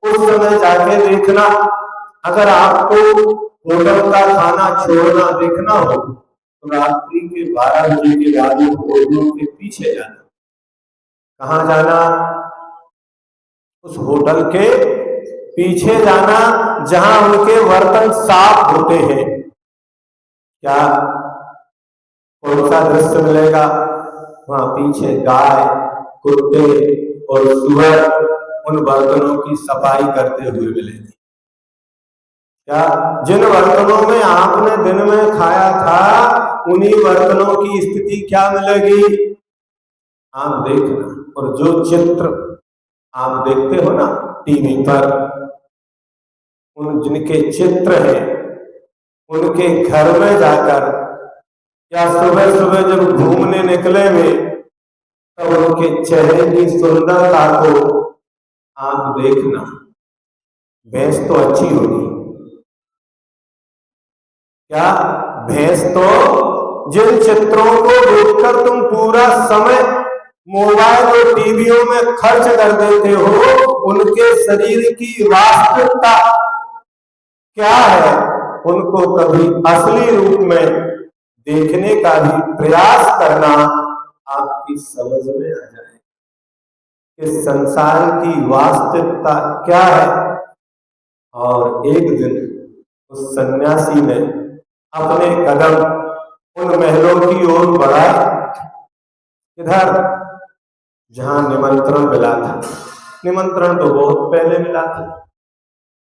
उस समय जाके देखना। अगर आपको होटल का खाना छोड़ना देखना हो तो रात्रि के 12 बजे के बाद होटलों के पीछे जाना। कहाँ जाना? उस होटल के पीछे जाना जहां उनके बर्तन साफ होते हैं। क्या कौन सा दृश्य मिलेगा? वहां पीछे गाय, कुत्ते और सुअर उन बर्तनों की सफाई करते हुए मिलेंगे। क्या जिन बर्तनों में आपने दिन में खाया था उन्हीं बर्तनों की स्थिति क्या मिलेगी? आप देखना। और जो चित्र आप देखते हो ना टीवी पर, उन जिनके चित्र हैं उनके घर में जाकर या सुबह सुबह जब घूमने निकले वे तब उनके चेहरे की सुंदरता को आप देखना। भैंस तो अच्छी होगी, क्या भैंस तो जिन चित्रों को देखकर तुम पूरा समय मोबाइल और टीवियों में खर्च कर देते हो, उनके शरीर की वास्तविकता क्या है उनको कभी असली रूप में देखने का भी प्रयास करना आपकी समझ में आ जाए कि संसार की वास्तविकता क्या है। और एक दिन उस सन्यासी ने अपने कदम उन महलों की ओर बढ़ाए, इधर जहां निमंत्रण मिला था। निमंत्रण तो बहुत पहले मिला था,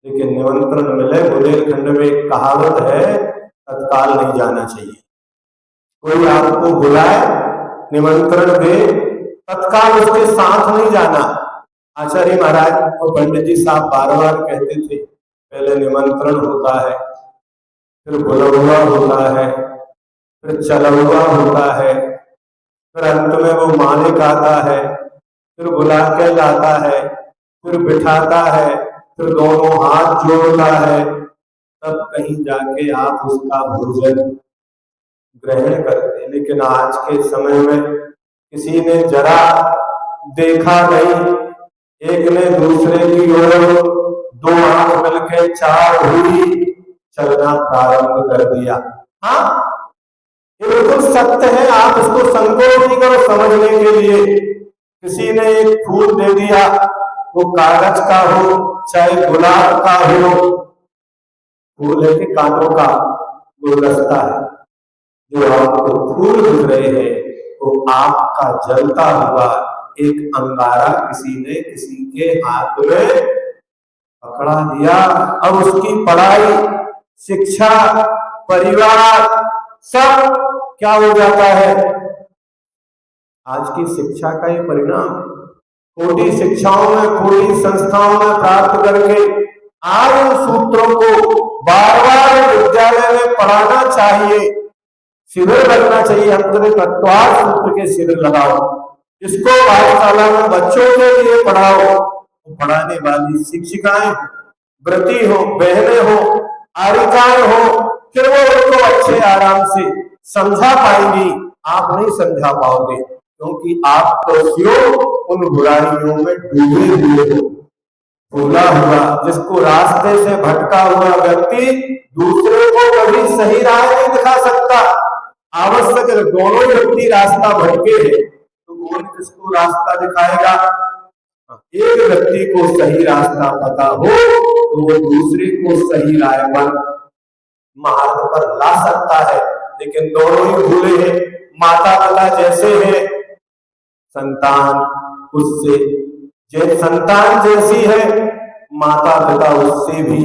लेकिन निमंत्रण मिले। बुंदेलखंड में एक कहावत है, तत्काल नहीं जाना चाहिए। कोई आपको बुलाए, निमंत्रण दे, तत्काल उसके साथ नहीं जाना। आचार्य महाराज और पंडित जी साहब बार बार कहते थे, पहले निमंत्रण होता है, फिर बुलवा होता है, फिर चलवा होता है, फिर अंत में वो मालिक आता है, फिर बुला के लाता है, फिर बिठाता है, फिर दोनों हाथ जोड़ता है, तब कहीं जाके आप उसका भोजन ग्रहण करते हैं। लेकिन आज के समय में किसी ने जरा देखा नहीं, एक ने दूसरे की ओर दो हाथ मिलके चार हुई चलना प्रारंभ कर दिया। हाँ, ये बिल्कुल सत्य है, आप इसको संकोच नहीं करो समझने के लिए। किसी ने एक फूल दे दिया, वो कागज का हो चाहे गुलाब का हो, फूल है कि कांटों का गुलदस्ता है। जो आपको फूल दिख रहे हैं वो आग का जलता हुआ एक अंगारा किसी ने किसी के हाथ में पकड़ा दिया। अब उसकी पढ़ाई, शिक्षा, परिवार सब क्या हो जाता है? आज की शिक्षा का ये परिणाम। खोटी शिक्षाओं में, खोटी संस्थाओं में प्राप्त करके आज उन सूत्रों को बार बार विद्यालय में पढ़ाना चाहिए, शिविर लगना चाहिए। हम तो तत्वार सूत्र के शिविर लगाओ, इसको पाठशाला में बच्चों के लिए पढ़ाओ। पढ़ाने वाली शिक्षिकाएं व्रती हो, बहनें हो, आरिकाएं हो, फिर वो उनको अच्छे आराम से समझा पाएंगी। आप नहीं समझा पाओगे क्योंकि आप तो क्यों उन बुराइयों में डूबे हुए हो। भूला हुआ, जिसको रास्ते से भटका हुआ व्यक्ति दूसरे को कभी सही राह नहीं दिखा सकता। आवश्यक है दोनों व्यक्ति रास्ता भटके हैं तो कौन किसको रास्ता दिखाएगा? एक व्यक्ति को सही रास्ता पता हो तो वो दूसरे को सही राह पर, मार्ग पर ला सकता है। लेकिन दोनों ही भूले हैं। माता पिता जैसे हैं, संतान उससे संतान जैसी है, माता पिता उससे भी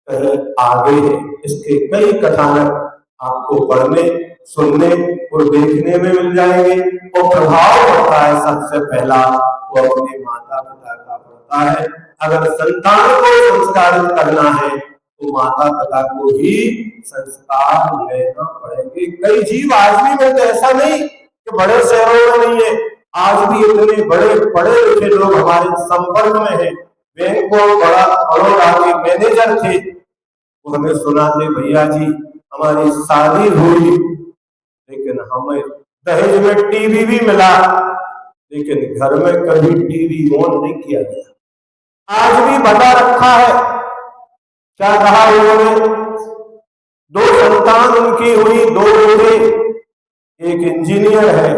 कहीं आगे है। इसके कई कथानक आपको पढ़ने, सुनने और देखने में मिल जाएंगे। और प्रभाव पड़ता है सबसे पहला तो अपने माता पिता का पड़ता है। अगर संतान को संस्कारित करना है तो माता पिता को ही संस्कार लेना पड़ेंगे। कई जीव आज भी में तो ऐसा नहीं कि बड़े शहरों में नहीं है, आज भी इतने बड़े पढ़े लिखे लोग हमारे संपर्क में है। बैंक को बड़ोड़ा के मैनेजर थे, वो हमें सुनाते, भैया जी हमारी शादी हुई लेकिन हमें दहेज में टीवी भी मिला, लेकिन घर में कभी टीवी ऑन नहीं किया गया। आज भी बता रखा है। क्या कहा उन्होंने? दो संतान उनकी हुई, दो बेटे, एक इंजीनियर है,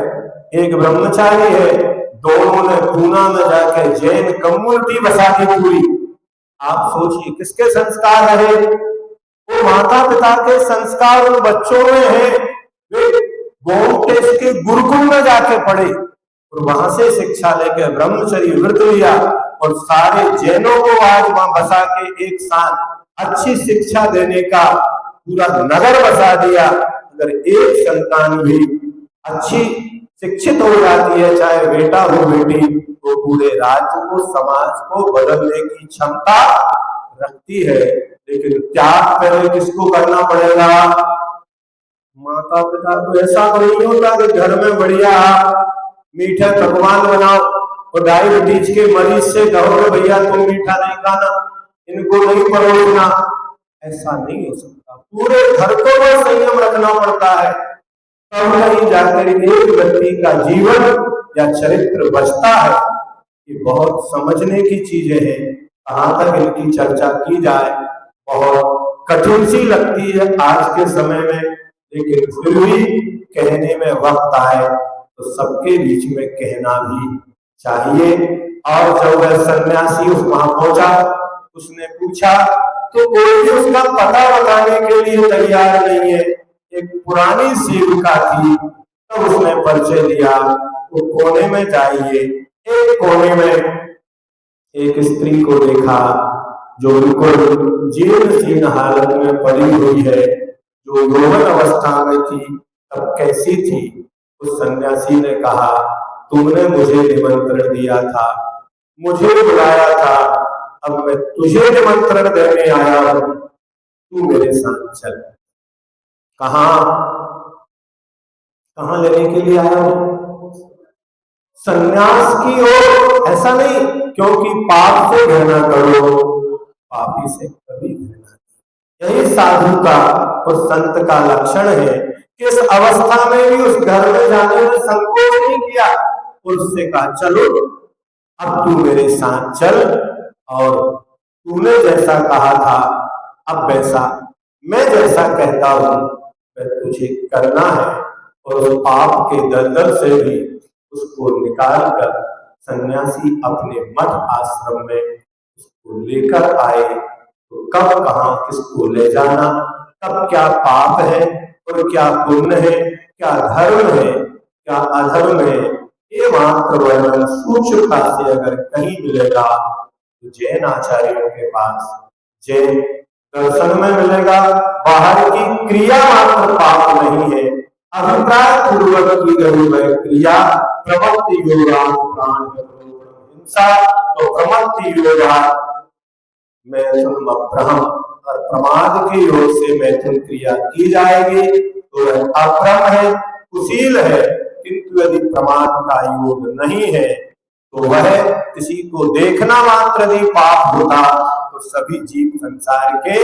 एक ब्रह्मचारी है। दोनों ने पूना में जाकर जैन कम्युनिटी बसा दी पूरी। आप सोचिए किसके संस्कार रहे? वो माता पिता के संस्कार उन बच्चों में है। वे गोमटेश के गुरुकुल में जाके पढ़े और वहां से शिक्षा लेकर ब्रह्मचर्य व्रत लिया और सारे जैनों को आज वहां बसा के एक साथ अच्छी शिक्षा देने का पूरा नगर बसा दिया। अगर एक संतान भी अच्छी शिक्षित हो जाती है, चाहे बेटा हो बेटी, तो पूरे राज्य को, समाज को बदलने की क्षमता रखती है। लेकिन त्याग पहले किसको करना पड़ेगा? माता पिता को। ऐसा तो नहीं होता कि घर में बढ़िया मीठे पकवान बनाओ और डायबिटीज के मरीज से कहो भैया तुम मीठा नहीं खाना, इनको नहीं परोसना। ऐसा नहीं हो सकता। पूरे घर को वह संयम रखना पड़ता है, तब कहीं जाकर एक व्यक्ति का जीवन या चरित्र बचता है। ये बहुत समझने की चीजें हैं। कहां तक इनकी चर्चा की जाए, बहुत कठिन सी लगती है आज के समय में, लेकिन फिर भी कहने में वक्त आए तो सबके बीच में कहना भी चाहिए। और जब वह सन्यासी उस वहां पहुंचा, उसने पूछा तो कोई भी उसका पता बताने के लिए तैयार नहीं है। एक पुरानी सेविका थी, तब उसने परिचय दिया। वो कोने में जाइए, एक कोने में एक स्त्री को देखा जो बिल्कुल जीर्ण शीर्ण हालत में पड़ी हुई है, जो यौवन अवस्था में थी तब कैसी थी। उस सन्यासी ने कहा, तुमने मुझे निमंत्रण दिया था, मुझे बुलाया था, अब मैं तुझे निमंत्रण देने आया हूं, तू मेरे साथ चल। कहा? कहां लेने के लिए आया हूं? संन्यास की ओर। ऐसा नहीं क्योंकि पाप से घृणा करो, पापी से कभी घृणा। यही साधु का और संत का लक्षण है कि इस अवस्था में भी उस घर में जाने में संकोच नहीं किया और उससे कहा, चलो अब तू मेरे साथ चल और तूने जैसा कहा था अब वैसा मैं जैसा कहता हूं वह तुझे करना है। और उस पाप के दलदल से भी उसको निकाल कर सन्यासी अपने मठ आश्रम में उसको लेकर आए। तो कब कहां किसको ले जाना, कब क्या पाप है और क्या पुण्य है, क्या धर्म है क्या अधर्म है, ये मात्र वर्णन सूक्ष्मता से अगर कहीं मिलेगा तो जैन आचार्यों के पास जैन दर्शन में मिलेगा। बाहर की क्रिया मात्र पाप नहीं है, अभिप्राय पूर्वक की गई वह क्रिया प्रवृत्ति योगा प्राण हिंसा। तो प्रवृत्ति योगा मैथुन अभ्रम और प्रमाद के योग से मैथुन क्रिया की जाएगी तो वह अभ्रम है, कुशील है। किंतु यदि प्रमाद का योग नहीं है तो वह किसी को देखना मात्र भी पाप होता तो सभी जीव संसार के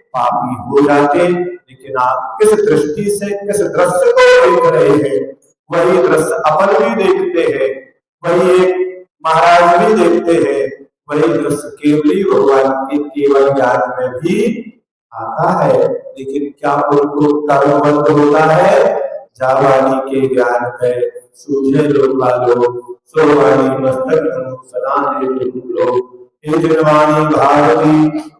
पापी हो जाते। लेकिन आप किस दृष्टि से, किस दृश्य को देख रहे हैं, वही दृश्य अपन भी देखते हैं, वही एक महाराज भी देखते हैं, वही दृश्य केवली भगवान के केवल ज्ञान में भी आता है। लेकिन क्या उनको कर्मबद्ध होता है? जावानी के ज्ञान है सूझे लोका लोग, सोवानी मस्तक सदा लोग, हे जनवाणी भारती।